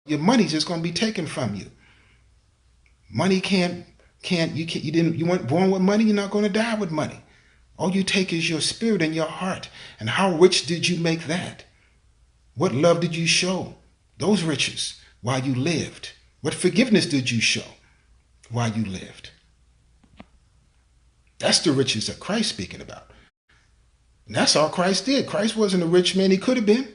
your money's just going to be taken from you. Money you weren't born with money, you're not going to die with money. All you take is your spirit and your heart. And how rich did you make that? What love did you show those riches while you lived? What forgiveness did you show while you lived? That's the riches that Christ's speaking about. And that's all Christ did. Christ wasn't a rich man. He could have been.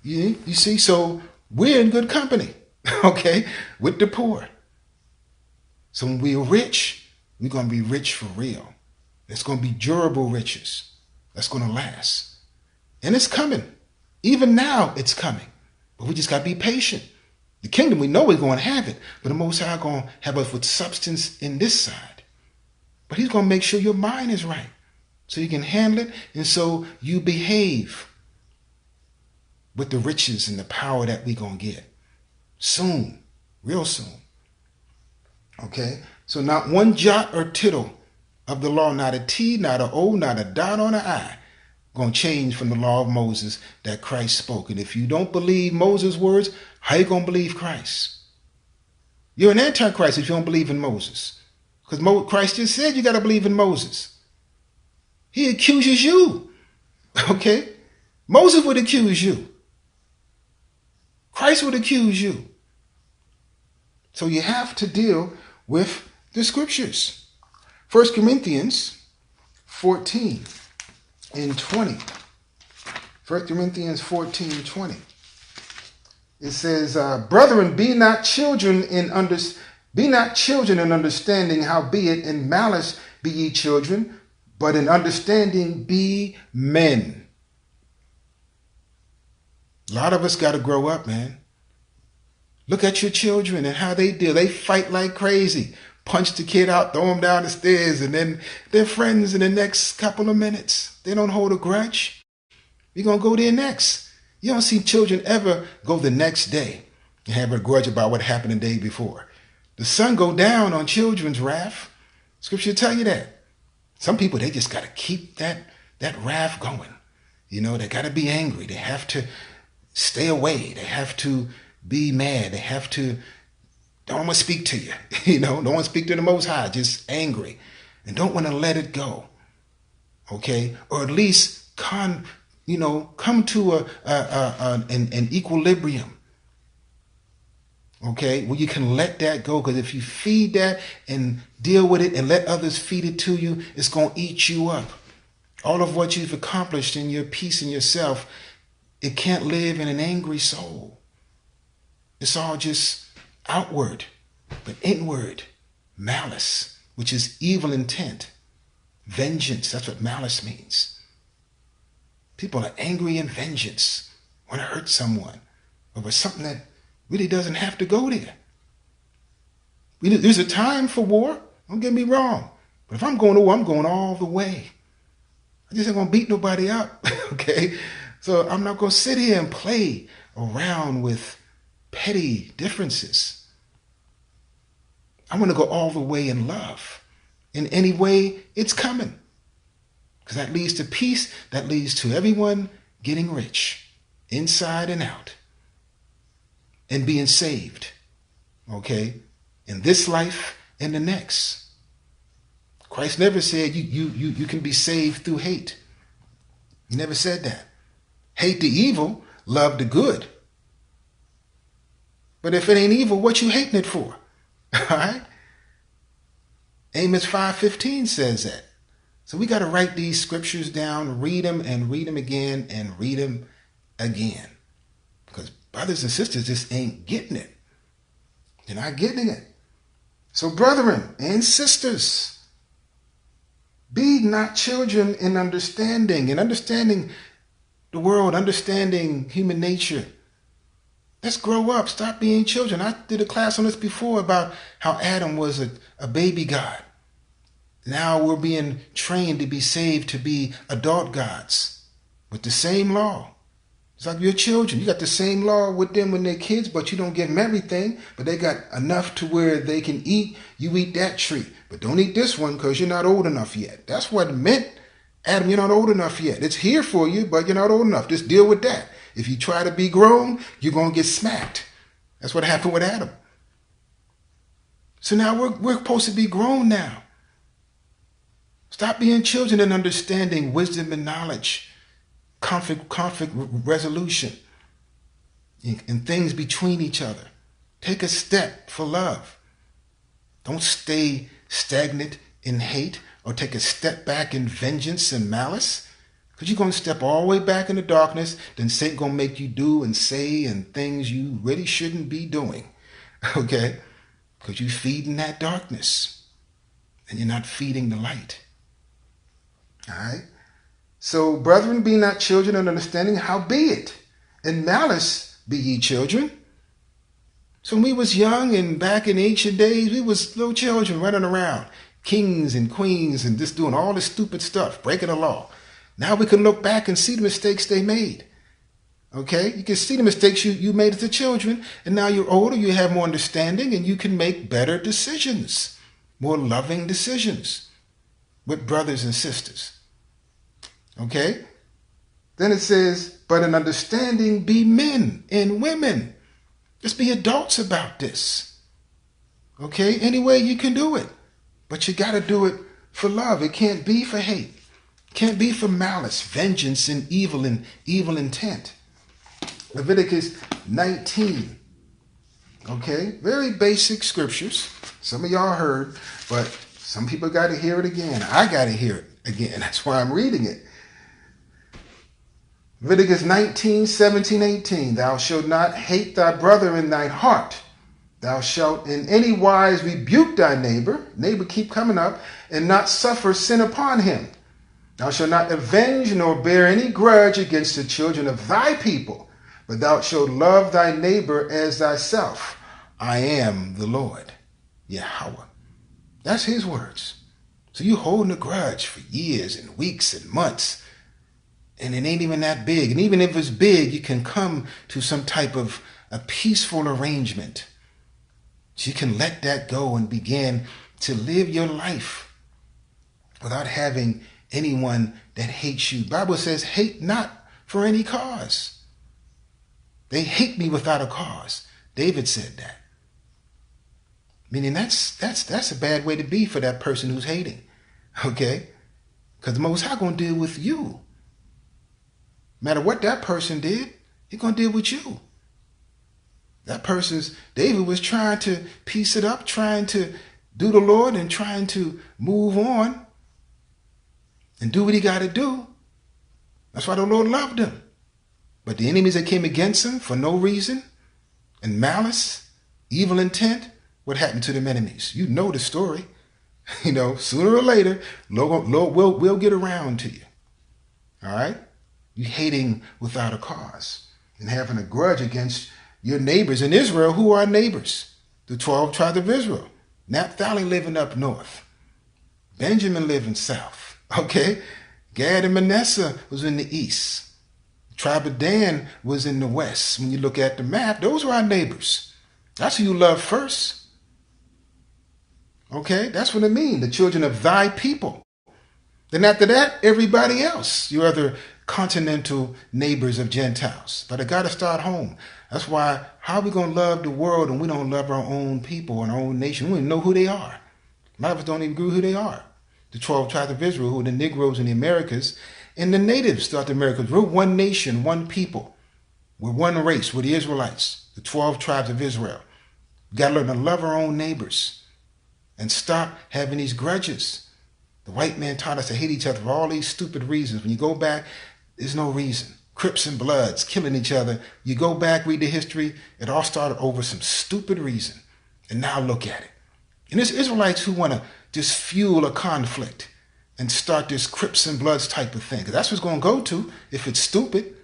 You see, so we're in good company, okay, with the poor. So when we're rich, we're going to be rich for real. It's going to be durable riches. That's going to last. And it's coming. Even now, it's coming. But we just got to be patient. The kingdom, we know we're going to have it. But the Most High going to have us with substance in this side. But he's going to make sure your mind is right, so you can handle it, and so you behave with the riches and the power that we're going to get soon, real soon. Okay? So not one jot or tittle of the law, not a T, not an O, not a dot on an I, going to change from the law of Moses that Christ spoke. And if you don't believe Moses' words, how you going to believe Christ? You're an antichrist if you don't believe in Moses. Because Christ just said you got to believe in Moses. He accuses you. Okay? Moses would accuse you. Christ would accuse you. So you have to deal with the scriptures. 1 Corinthians 14 and 20. 1 Corinthians 14, 20. It says, brethren, be not children in understanding, howbeit in malice be ye children, but in understanding be men. A lot of us got to grow up, man. Look at your children and how they deal. They fight like crazy. Punch the kid out, throw him down the stairs, and then they're friends in the next couple of minutes. They don't hold a grudge. You're going to go there next. You don't see children ever go the next day and have a grudge about what happened the day before. The sun go down on children's wrath. Scripture tell you that. Some people, they just got to keep that wrath going. You know, they got to be angry. They have to stay away. They have to be mad. They have to, don't want to speak to you. You know, don't want to speak to the Most High. Just angry. And don't want to let it go. Okay? Or at least come to an equilibrium. Okay, well, you can let that go, because if you feed that and deal with it and let others feed it to you, it's going to eat you up. All of what you've accomplished in your peace in yourself, it can't live in an angry soul. It's all just outward, but inward malice, which is evil intent. Vengeance, that's what malice means. People are angry in vengeance, want to hurt someone over something that really doesn't have to go there. There's a time for war, don't get me wrong. But if I'm going to war, I'm going all the way. I just ain't going to beat nobody up, okay? So I'm not going to sit here and play around with petty differences. I want to go all the way in love. In any way, it's coming. Because that leads to peace, that leads to everyone getting rich, inside and out. And being saved, okay, in this life and the next. Christ never said you can be saved through hate. He never said that. Hate the evil, love the good. But if it ain't evil, what you hating it for? All right? Amos 5:15 says that. So we got to write these scriptures down, read them and read them again and read them again. Because brothers and sisters just ain't getting it. They're not getting it. So brethren and sisters, be not children in understanding. In understanding the world, understanding human nature. Let's grow up. Stop being children. I did a class on this before about how Adam was a baby God. Now we're being trained to be saved to be adult gods with the same law. It's like your children. You got the same law with them when they're kids, but you don't give them everything. But they got enough to where they can eat. You eat that tree. But don't eat this one because you're not old enough yet. That's what it meant. Adam, you're not old enough yet. It's here for you, but you're not old enough. Just deal with that. If you try to be grown, you're going to get smacked. That's what happened with Adam. So now we're supposed to be grown now. Stop being children and understanding wisdom and knowledge, conflict resolution, and things between each other. Take a step for love. Don't stay stagnant in hate or take a step back in vengeance and malice. Because you're going to step all the way back into darkness. Then Satan going to make you do and say and things you really shouldn't be doing. Okay? Because you're feeding that darkness. And you're not feeding the light. All right? So, brethren, be not children in understanding, howbeit in malice be ye children. So when we was young and back in ancient days, we was little children running around, kings and queens and just doing all this stupid stuff, breaking the law. Now we can look back and see the mistakes they made. Okay? You can see the mistakes you made as a children, and now you're older, you have more understanding, and you can make better decisions, more loving decisions with brothers and sisters. Okay? Then it says, but in understanding be men and women. Just be adults about this. Okay? Any way you can do it. But you got to do it for love. It can't be for hate. It can't be for malice, vengeance, and evil intent. Leviticus 19. Okay? Very basic scriptures. Some of y'all heard, but some people got to hear it again. I got to hear it again. That's why I'm reading it. Leviticus 19, 17, 18. Thou shalt not hate thy brother in thine heart. Thou shalt in any wise rebuke thy neighbor. Neighbor keep coming up. And not suffer sin upon him. Thou shalt not avenge nor bear any grudge against the children of thy people. But thou shalt love thy neighbor as thyself. I am the Lord, Yahweh. That's his words. So you holding a grudge for years and weeks and months. And it ain't even that big. And even if it's big, you can come to some type of a peaceful arrangement. So you can let that go and begin to live your life without having anyone that hates you. The Bible says, hate not for any cause. They hate me without a cause. David said that. Meaning that's a bad way to be for that person who's hating. Okay? Because the Most High going to deal with you. No matter what that person did, he's going to deal with you. David was trying to piece it up, trying to do the Lord and trying to move on and do what he got to do. That's why the Lord loved him. But the enemies that came against him for no reason and malice, evil intent, what happened to them enemies? You know the story. Sooner or later, Lord will get around to you. All right? You hating without a cause and having a grudge against your neighbors in Israel. Who are neighbors? The 12 tribes of Israel. Naphtali living up north. Benjamin living south. Okay? Gad and Manasseh was in the east. The tribe of Dan was in the west. When you look at the map, those were our neighbors. That's who you love first. Okay? That's what it means. The children of thy people. Then after that, everybody else. Your other continental neighbors of Gentiles. But I got to start home. That's why, how are we going to love the world and we don't love our own people and our own nation? We don't even know who they are. A lot of us don't even agree who they are. The 12 tribes of Israel, who are the Negroes in the Americas, and the natives throughout the Americas. We're one nation, one people. We're one race. We're the Israelites, the 12 tribes of Israel. We got to learn to love our own neighbors and stop having these grudges. The white man taught us to hate each other for all these stupid reasons. When you go back, there's no reason. Crips and Bloods killing each other. You go back, read the history, it all started over some stupid reason. And now look at it. And there's Israelites who want to just fuel a conflict and start this Crips and Bloods type of thing. 'Cause that's what it's going to go to if it's stupid.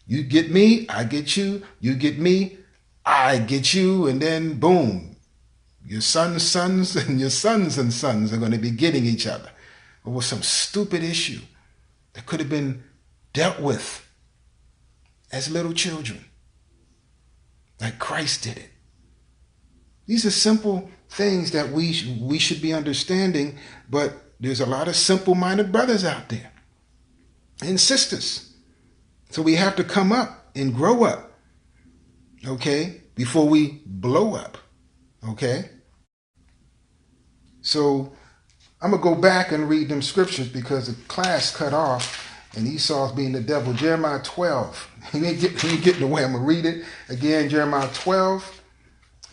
You get me, I get you. You get me, I get you. And then boom, your sons' sons and your sons' sons are going to be getting each other over some stupid issue that could have been dealt with as little children, like Christ did it. These are simple things that we should be understanding, but there's a lot of simple-minded brothers out there and sisters. So we have to come up and grow up, okay, before we blow up, okay? So I'm going to go back and read them scriptures because the class cut off and Esau's being the devil. Jeremiah 12. He ain't getting away. I'm going to read it again. Jeremiah 12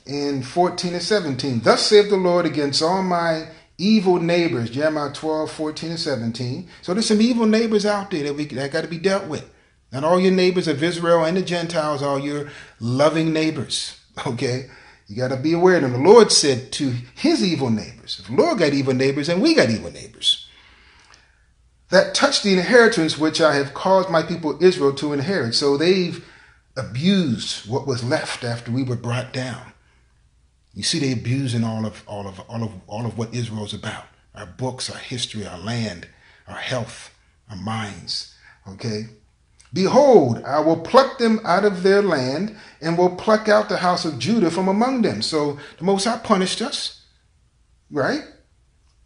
and 14 and 17. Thus saith the Lord against all my evil neighbors. Jeremiah 12, 14 and 17. So there's some evil neighbors out there that got to be dealt with. Not all your neighbors of Israel and the Gentiles are your loving neighbors. Okay? You got to be aware of them. The Lord said to his evil neighbors, if the Lord got evil neighbors, and we got evil neighbors, that touch the inheritance which I have caused my people Israel to inherit. So they've abused what was left after we were brought down. You see, they abusing all of what Israel's about. Our books, our history, our land, our health, our minds. Okay? Behold, I will pluck them out of their land and will pluck out the house of Judah from among them. So the Most High punished us, right?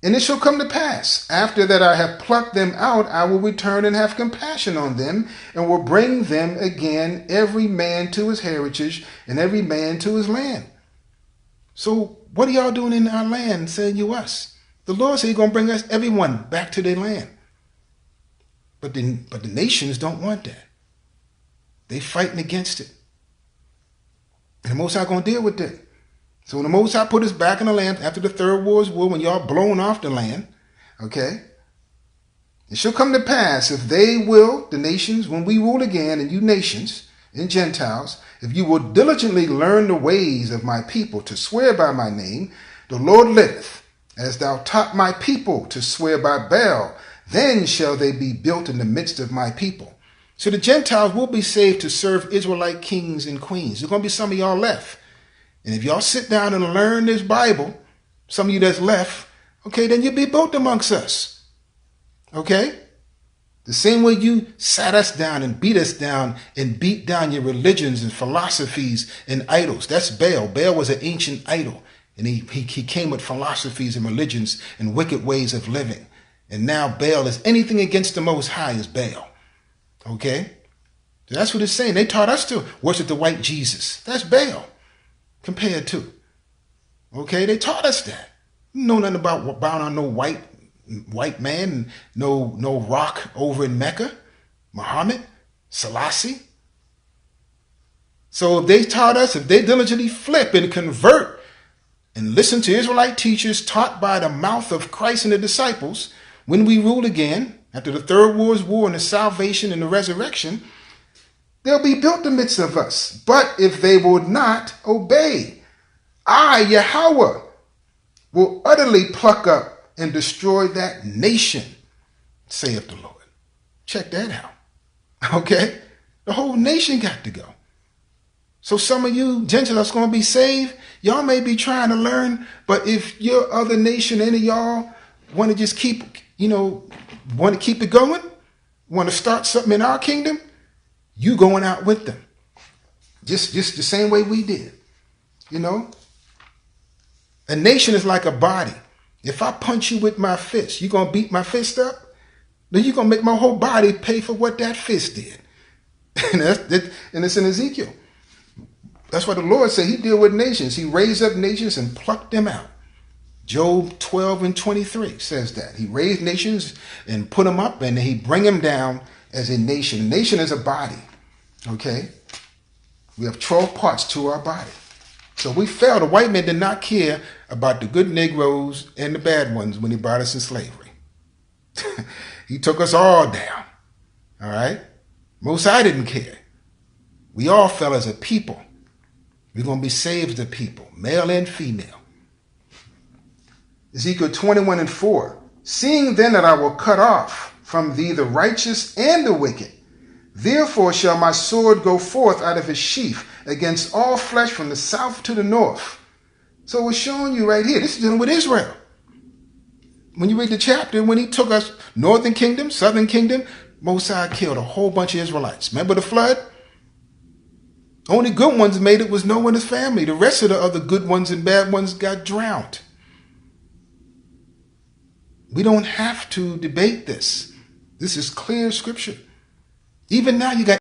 And it shall come to pass, after that I have plucked them out, I will return and have compassion on them and will bring them again, every man to his heritage and every man to his land. So what are y'all doing in our land, saying you us? The Lord said he's going to bring us, everyone, back to their land. But the nations don't want that. They fighting against it. And the Most High going to deal with that. So when the Most High put us back in the land after the Third World War, when y'all blown off the land, okay, it shall come to pass, if they will, the nations, when we rule again, and you nations and Gentiles, if you will diligently learn the ways of my people to swear by my name, the Lord liveth, as thou taught my people to swear by Baal, then shall they be built in the midst of my people. So the Gentiles will be saved to serve Israelite kings and queens. There's going to be some of y'all left. And if y'all sit down and learn this Bible, some of you that's left, okay, then you'll be built amongst us. Okay? The same way you sat us down and beat down your religions and philosophies and idols. That's Baal. Baal was an ancient idol. And he came with philosophies and religions and wicked ways of living. And now Baal is anything against the Most High is Baal. Okay? So that's what it's saying. They taught us to worship the white Jesus. That's Baal compared to. Okay? They taught us that. You know nothing about bowing on no white man, no rock over in Mecca, Muhammad, Selassie. So if they taught us, if they diligently flip and convert and listen to Israelite teachers taught by the mouth of Christ and the disciples, when we rule again, after the Third World War and the salvation and the resurrection, they'll be built in the midst of us. But if they will not obey, I, Yahweh, will utterly pluck up and destroy that nation, saith the Lord. Check that out. Okay? The whole nation got to go. So some of you Gentiles going to be saved. Y'all may be trying to learn, but if your other nation, any of y'all, want to just keep, want to keep it going, want to start something in our kingdom, you going out with them. Just the same way we did. A nation is like a body. If I punch you with my fist, you going to beat my fist up? Then you're going to make my whole body pay for what that fist did. And it's in Ezekiel. That's why the Lord said he deal with nations. He raised up nations and plucked them out. Job 12 and 23 says that. He raised nations and put them up, and he bring them down as a nation. A nation is a body. Okay? We have 12 parts to our body. So we fell. The white man did not care about the good Negroes and the bad ones when he brought us in slavery. He took us all down. All right? Most High didn't care. We all fell as a people. We're going to be saved as a people, male and female. Ezekiel 21 and 4. Seeing then that I will cut off from thee the righteous and the wicked, therefore shall my sword go forth out of his sheath against all flesh from the south to the north. So it's showing you right here. This is dealing with Israel. When you read the chapter, when he took us, northern kingdom, southern kingdom, Most High killed a whole bunch of Israelites. Remember the flood? Only good ones made it was Noah and his family. The rest of the other good ones and bad ones got drowned. We don't have to debate this. This is clear scripture. Even now you got